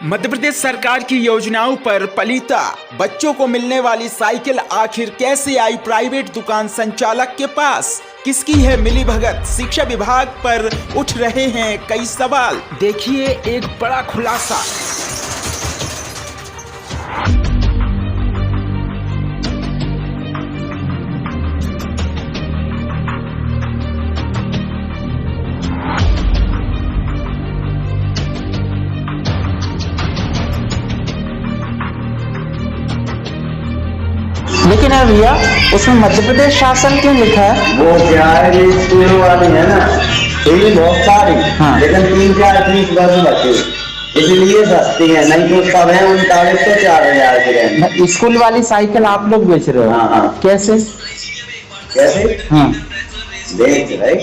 मध्य प्रदेश सरकार की योजनाओं पर पलीता बच्चों को मिलने वाली साइकिल आखिर कैसे आई प्राइवेट दुकान संचालक के पास? किसकी है मिलीभगत? शिक्षा विभाग पर उठ रहे हैं कई सवाल। देखिए एक बड़ा खुलासा। लेकिन है भैया, उसमें मध्य प्रदेश शासन क्यों लिखा है? वो क्या है, ये स्कूलों वाली है ना, तो ये बहुत सारी, लेकिन 3-4 फीस बस बचे, इसलिए सस्ती है, नहीं तो सब है 39-40 के रेंज। स्कूल वाली साइकिल आप लोग बेच रहे हो? हाँ। कैसे? बेच रहे।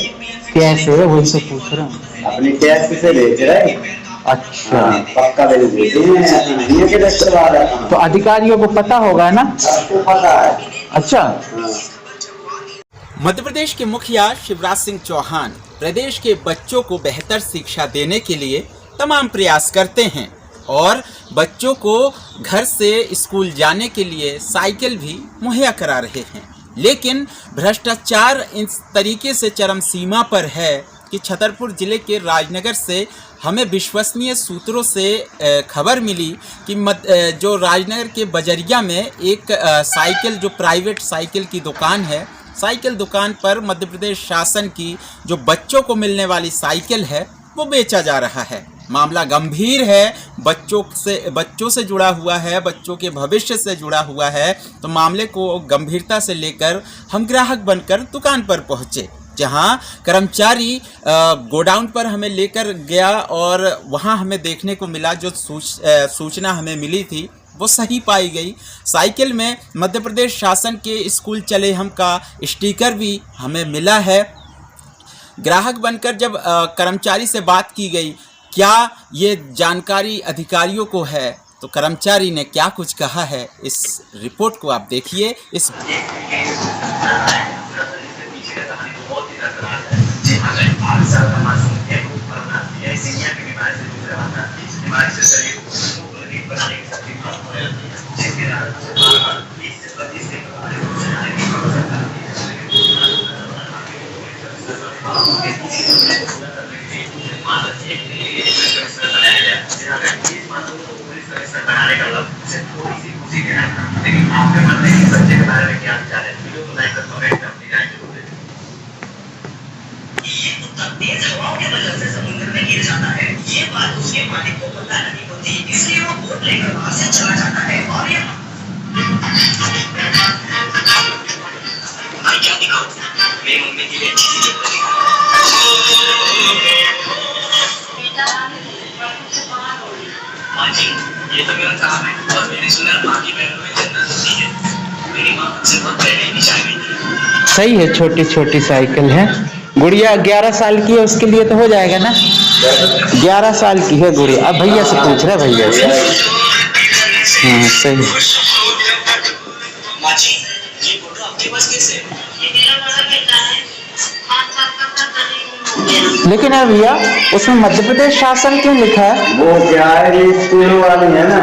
कैसे? वही से पूछ रहा हूँ। अपनी टैक्स से बेच रहे। अच्छा। पक्का बिल देते हैं, तो अधिकारियों को पता होगा ना? सबको पता है। अच्छा। मध्य प्रदेश के मुखिया शिवराज सिंह चौहान प्रदेश के बच्चों को बेहतर शिक्षा देने के लिए तमाम प्रयास करते हैं और बच्चों को घर से स्कूल जाने के लिए साइकिल भी मुहैया करा रहे हैं। लेकिन भ्रष्टाचार इस तरीके से चरम सीमा पर है कि छतरपुर जिले के राजनगर से हमें विश्वसनीय सूत्रों से खबर मिली कि जो राजनगर के बजरिया में एक साइकिल, जो प्राइवेट साइकिल की दुकान है, साइकिल दुकान पर मध्य प्रदेश शासन की जो बच्चों को मिलने वाली साइकिल है वो बेचा जा रहा है। मामला गंभीर है, बच्चों से जुड़ा हुआ है, बच्चों के भविष्य से जुड़ा हुआ है। तो मामले को गंभीरता से लेकर हम ग्राहक बनकर दुकान पर पहुंचे, जहां कर्मचारी गोडाउन पर हमें लेकर गया और वहां हमें देखने को मिला जो सूचना हमें मिली थी वो सही पाई गई। साइकिल में मध्य प्रदेश शासन के स्कूल चले हम का स्टिकर भी हमें मिला है। ग्राहक बनकर जब कर्मचारी से बात की गई क्या ये जानकारी अधिकारियों को है, तो कर्मचारी ने क्या कुछ कहा है, इस रिपोर्ट को आप देखिए। इस तेज हवाओं की वजह से समुद्र में गिर जाता है। ये बात उसके मालिक को पता नहीं होती, इसलिए वो बोट लेकर वहां से चला जाता है। और ये भाई क्या दिखाओ, मेरी मम्मी की भी अच्छी सी माँ जी, ये तो मेरा काम है और मैंने सुना माँ की बहनों में जन्नत होती है। मेरी माँ मुझसे बहुत पहले ही निशान गई थी। सही है, छोटी छोटी साइकिल है। गुड़िया 11 साल की है, उसके लिए तो हो जाएगा ना? 11 साल की है गुड़िया। अब भैया से पूछ रहे, भैया से। हाँ सही। लेकिन है भैया, उसमें मध्य प्रदेश शासन क्यों लिखा है? वो क्या है, ये स्कूलों वाली है ना,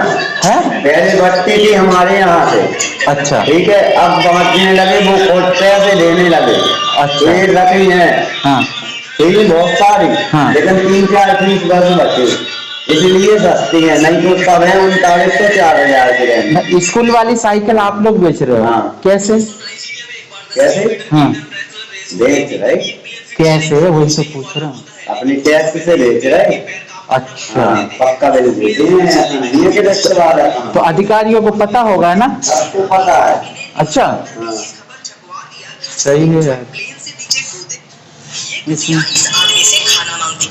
है? पहले बच्चे थी हमारे यहाँ से। अच्छा। ठीक है, अब पहुँचने लगे, वो पैसे देने लगे। अच्छा। ये रखी है। हाँ। ये बहुत सारी, लेकिन 3-4 फीस बस बचे, इसलिए सस्ती है, नहीं तो सब है 39-40 के रेंज। स्कूल वाली साइकिल आप लोग बेच रहे हो? हाँ। कैसे? बेच रहे। कैसे? वही से पूछ रहा हूँ। अपनी टैक्स से बेच रहे। अच्छा। पक्का बिल देते हैं, तो अधिकारियों को पता होगा ना? सबको पता है। अच्छा। सही है यार। इसमें आदमी से खाना मांगती।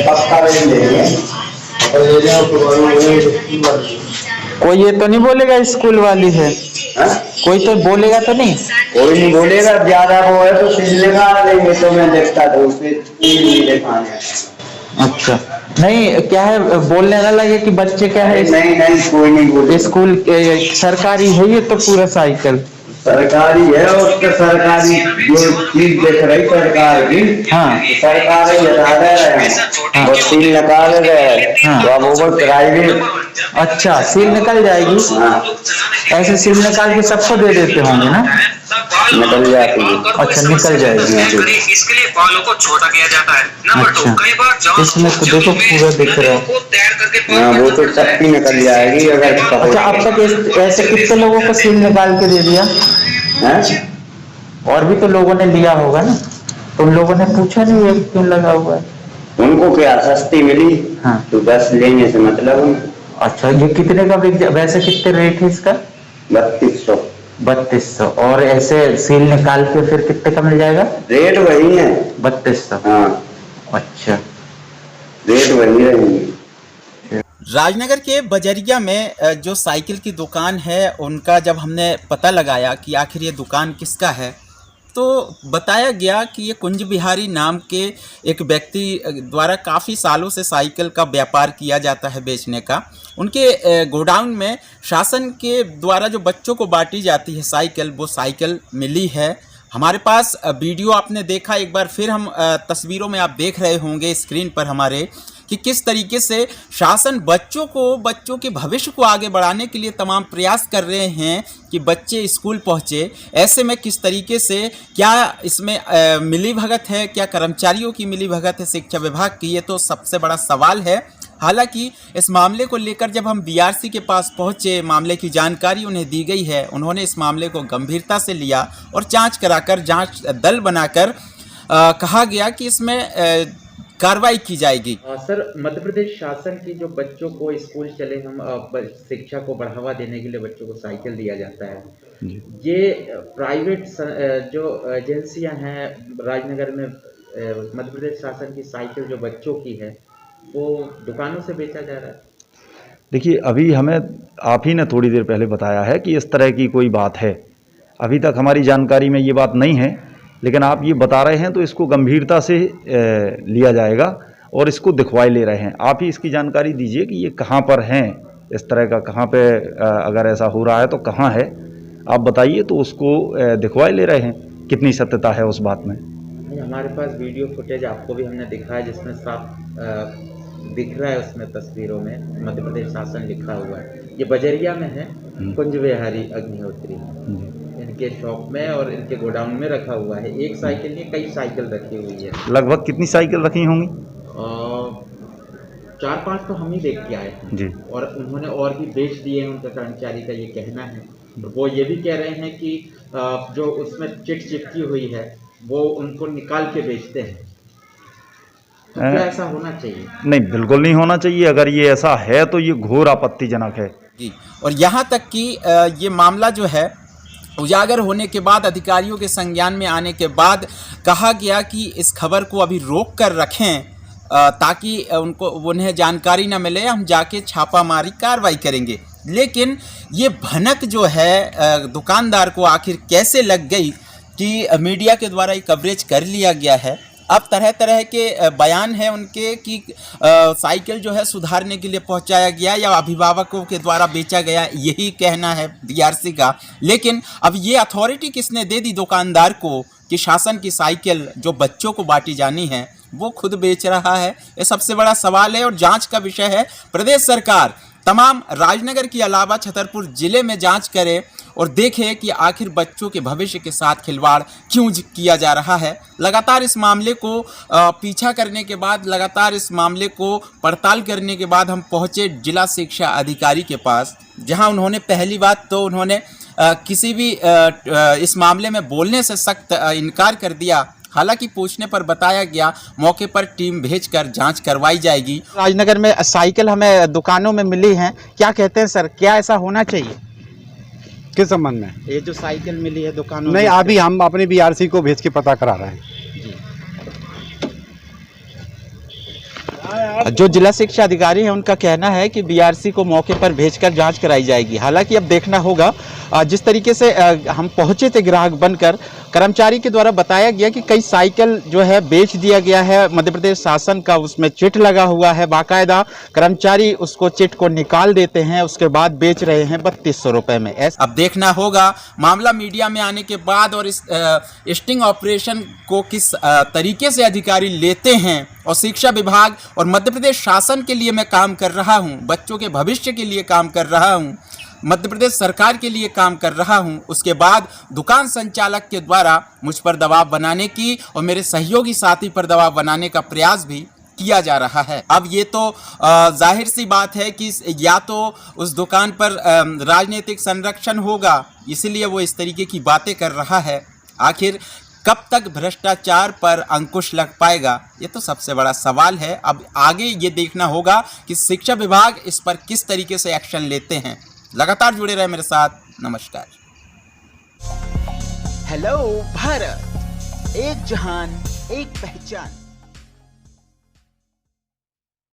पक्का बिल देंगे। कोई ये तो नहीं बोलेगा स्कूल वाली है? कोई तो बोलेगा तो नहीं? कोई नहीं बोलेगा, ज्यादा वो है तो पिछले का देंगे, तो मैं देखता था उसे दिखाने। अच्छा। नहीं, क्या है, बोलने ना लगे कि बच्चे क्या है। नहीं कोई नहीं बोले। स्कूल सरकारी है ये तो पूरा साइकिल। सरकारी है, उसके सरकारी जो चीज देख रही सरकार की, हाँ सरकार ही बता दे रहे हैं, वो सील निकाल रहे हैं, तो अब वो प्राइवेट। अच्छा, सील निकल जाएगी। हाँ, ऐसे सील निकाल के सबको दे देते होंगे ना? निकल जाती है। अच्छा, निकल जाएगी। इसके लिए बालों को छोटा किया जाता है। नंबर 2, अच्छा, कई बार इसमें तो देखो पूरा दिख रहा है। हाँ, वो तो सबकी निकल जाएगी अगर। अच्छा, अब तक ऐसे कितने लोगों को सील निकाल के दे दिया हैं? और भी तो लोगों ने लिया होगा ना, तो उन लोगों ने पूछा नहीं है क्यों लगा हुआ है? उनको क्या सस्ती मिली, हाँ। तो बस लेने से मतलब उनको। अच्छा, ये कितने का बिक वैसे कितने रेट है इसका? 3200। 3200। और ऐसे सील निकाल के फिर कितने का मिल जाएगा? रेट वही है, 3200। हाँ, अच्छा, रेट वही रहेंगे। राजनगर के बजरिया में जो साइकिल की दुकान है उनका जब हमने पता लगाया कि आखिर ये दुकान किसका है, तो बताया गया कि ये कुंज बिहारी नाम के एक व्यक्ति द्वारा काफ़ी सालों से साइकिल का व्यापार किया जाता है बेचने का। उनके गोडाउन में शासन के द्वारा जो बच्चों को बांटी जाती है साइकिल, वो साइकिल मिली है। हमारे पास वीडियो आपने देखा, एक बार फिर हम तस्वीरों में आप देख रहे होंगे स्क्रीन पर हमारे कि किस तरीके से शासन बच्चों के भविष्य को आगे बढ़ाने के लिए तमाम प्रयास कर रहे हैं कि बच्चे स्कूल पहुँचे। ऐसे में किस तरीके से, क्या इसमें मिलीभगत है, क्या कर्मचारियों की मिलीभगत है शिक्षा विभाग की, ये तो सबसे बड़ा सवाल है। हालांकि इस मामले को लेकर जब हम बीआरसी के पास पहुंचे, मामले की जानकारी उन्हें दी गई है, उन्होंने इस मामले को गंभीरता से लिया और जांच कराकर, जांच दल बनाकर कहा गया कि इसमें कार्रवाई की जाएगी। सर, मध्य प्रदेश शासन की जो बच्चों को स्कूल चले हम शिक्षा को बढ़ावा देने के लिए बच्चों को साइकिल दिया जाता है, ये प्राइवेट जो एजेंसियां हैं राजनगर में, मध्य प्रदेश शासन की साइकिल जो बच्चों की है वो दुकानों से बेचा जा रहा है। देखिए, अभी हमें आप ही ने थोड़ी देर पहले बताया है कि इस तरह की कोई बात है। अभी तक हमारी जानकारी में ये बात नहीं है, लेकिन आप ये बता रहे हैं तो इसको गंभीरता से लिया जाएगा और इसको दिखवाई ले रहे हैं। आप ही इसकी जानकारी दीजिए कि ये कहाँ पर हैं, इस तरह का कहाँ पे अगर ऐसा हो रहा है तो कहाँ है, आप बताइए तो उसको दिखवाई ले रहे हैं। कितनी सत्यता है उस बात में? हमारे पास वीडियो फुटेज आपको भी हमने दिखाया जिसमें साफ दिख रहा है, उसमें तस्वीरों में मध्य प्रदेश शासन लिखा हुआ है। ये बजरिया में है, कुंज बिहारी अग्निहोत्री, इनके शॉप में और इनके गोडाउन में रखा हुआ है। एक साइकिल नहीं, कई साइकिल रखी हुई है। लगभग कितनी साइकिल रखी होंगी? 4-5 तो हम ही देख के आए जी। और उन्होंने और भी बेच दिए हैं, उनका कर्मचारी का ये कहना है। वो ये भी कह रहे हैं कि जो उसमें चिट चिपकी हुई है वो उनको निकाल के बेचते हैं। तो क्या ऐसा होना चाहिए? नहीं, बिल्कुल नहीं होना चाहिए। अगर ये ऐसा है तो ये घोर आपत्तिजनक है जी। और यहाँ तक कि ये मामला जो है उजागर होने के बाद, अधिकारियों के संज्ञान में आने के बाद कहा गया कि इस खबर को अभी रोक कर रखें ताकि उन्हें जानकारी न मिले, हम जाके छापामारी कार्रवाई करेंगे। लेकिन ये भनक जो है दुकानदार को आखिर कैसे लग गई कि मीडिया के द्वारा ये कवरेज कर लिया गया है। अब तरह तरह के बयान हैं उनके कि साइकिल जो है सुधारने के लिए पहुंचाया गया या अभिभावकों के द्वारा बेचा गया, यही कहना है बीआरसी का। लेकिन अब ये अथॉरिटी किसने दे दी दुकानदार को कि शासन की साइकिल जो बच्चों को बांटी जानी है वो खुद बेच रहा है? ये सबसे बड़ा सवाल है और जांच का विषय है। प्रदेश सरकार तमाम राजनगर के अलावा छतरपुर जिले में जांच करे और देखे कि आखिर बच्चों के भविष्य के साथ खिलवाड़ क्यों किया जा रहा है। लगातार इस मामले को पीछा करने के बाद, लगातार इस मामले को पड़ताल करने के बाद हम पहुंचे जिला शिक्षा अधिकारी के पास, जहां उन्होंने पहली बात तो उन्होंने किसी भी इस मामले में बोलने से सख्त इनकार कर दिया। हालांकि पूछने पर बताया गया मौके पर टीम भेजकर जांच करवाई जाएगी। राजनगर में साइकिल हमें दुकानों में मिली हैं, क्या कहते हैं सर, क्या ऐसा होना चाहिए? किस संबंध में? ये जो साइकिल मिली है दुकानों नहीं, में, अभी हम अपने बीआरसी को भेज के पता करा रहे हैं। जो जिला शिक्षा अधिकारी हैं उनका कहना है कि बीआरसी को मौके पर भेजकर जांच कराई जाएगी। हालांकि अब देखना होगा, जिस तरीके से हम पहुंचे थे ग्राहक बनकर, कर्मचारी के द्वारा बताया गया कि कई साइकिल जो है बेच दिया गया है। मध्य प्रदेश शासन का उसमें चिट लगा हुआ है, बाकायदा कर्मचारी उसको चिट को निकाल देते हैं, उसके बाद बेच रहे हैं 3200 रुपए में। अब देखना होगा मामला मीडिया में आने के बाद और इस स्टिंग ऑपरेशन को किस तरीके से अधिकारी लेते हैं। और शिक्षा विभाग और मध्य प्रदेश शासन के लिए मैं काम कर रहा हूं, बच्चों के भविष्य के लिए काम कर रहा हूं, मध्य प्रदेश सरकार के लिए काम कर रहा हूं। उसके बाद दुकान संचालक के द्वारा मुझ पर दबाव बनाने की और मेरे सहयोगी साथी पर दबाव बनाने का प्रयास भी किया जा रहा है। अब ये तो जाहिर सी बात है कि या तो उस दुकान पर राजनीतिक संरक्षण होगा, इसीलिए वो इस तरीके की बातें कर रहा है। आखिर कब तक भ्रष्टाचार पर अंकुश लग पाएगा, ये तो सबसे बड़ा सवाल है। अब आगे ये देखना होगा कि शिक्षा विभाग इस पर किस तरीके से एक्शन लेते हैं। लगातार जुड़े रहे मेरे साथ। नमस्कार। हेलो भारत, एक जहान एक पहचान।